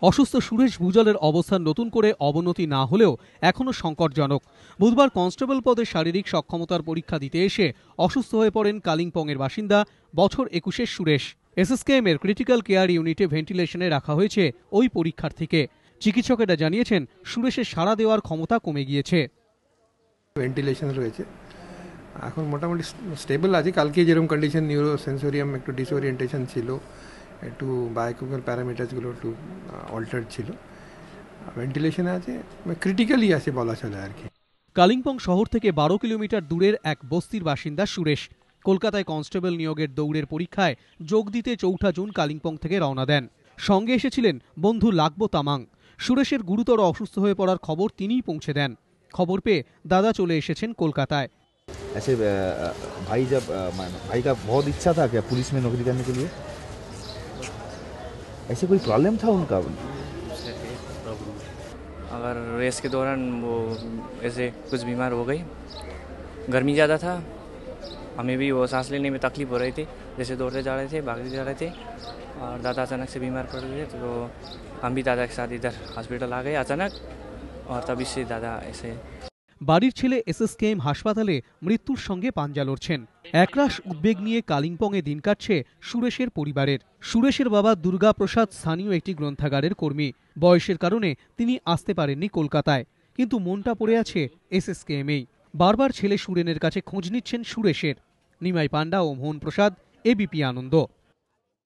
অসুস্থ সুরেশ ভুজলের অবস্থান নতুন করে অবনতি না হলেও এখনও সংকটজনক। বুধবার কনস্টেবল পদে শারীরিক সক্ষমতার পরীক্ষা দিতে এসে অসুস্থ হয়ে পড়েন কালিম্পংয়ের বাসিন্দা বছর 21-এর সুরেশ। এসএসকেএম এর ক্রিটিক্যাল কেয়ার ইউনিটে ভেন্টিলেশনে রাখা হয়েছে ওই পরীক্ষার্থীকে। চিকিৎসকেরা জানিয়েছেন সুরেশের সাড়া দেওয়ার ক্ষমতা কমে গিয়েছে। ভেন্টিলেশন রয়েছে, এখন মোটামুটি স্টেবল আছে। কালকে যেরকম কন্ডিশন নিউরো সেন্সোরিয়াম একটু ডিসওরিয়েন্টেশন ছিল, একটু বায়োকেমিক্যাল প্যারামিটারসগুলো একটু অল্টার্ড ছিল, ভেন্টিলেশনে আছে, ক্রিটিক্যালি আছে বলা চলে আর কি। কালিম্পং শহর থেকে 12 কিলোমিটার দূরের এক বস্তির বাসিন্দা সুরেশ কলকাতায় কনস্টেবল নিয়োগের দৌড়ের পরীক্ষায় যোগ দিতে 4 জুন কালিম্পং থেকে রওনা দেন। সঙ্গে এসেছিলেন বন্ধু লাগবো তামাং। সুরেশের গুরুতর অসুস্থ হয়ে পড়ার খবর তিনিই পৌঁছে দেন। খবর পেয়ে দাদা চলে এসেছেন কলকাতায়। ऐसे भाई का बहुत इच्छा था क्या पुलिस में नौकरी करने के लिए? ऐसे कोई प्रॉब्लम था उनका? अगर रेस के दौरान वो ऐसे कुछ बीमार हो गई, गर्मी ज़्यादा था, हमें भी वो सांस लेने में तकलीफ हो रही थी, जैसे दौड़ते जा रहे थे, भागते जा रहे थे, और दादा अचानक से बीमार पड़ गए, तो हम भी दादा के साथ इधर हॉस्पिटल आ गए अचानक, और तभी से दादा ऐसे। বাড়ির ছেলে এসএসকেএম হাসপাতালে মৃত্যুর সঙ্গে পাঞ্জা লড়ছেন। একরাশ উদ্বেগ নিয়ে কালিম্পংয়ে দিন কাটছে সুরেশের পরিবারের। সুরেশের বাবা দুর্গা প্রসাদ স্থানীয় একটি গ্রন্থাগারের কর্মী। বয়সের কারণে তিনি আসতে পারেননি কলকাতায়, কিন্তু মনটা পড়ে আছে এসএসকেএমেই। বারবার ছেলে সুরেনের কাছে খোঁজ নিচ্ছেন সুরেশের। নিমাই পান্ডা ও মোহন প্রসাদ, এবিপি আনন্দ।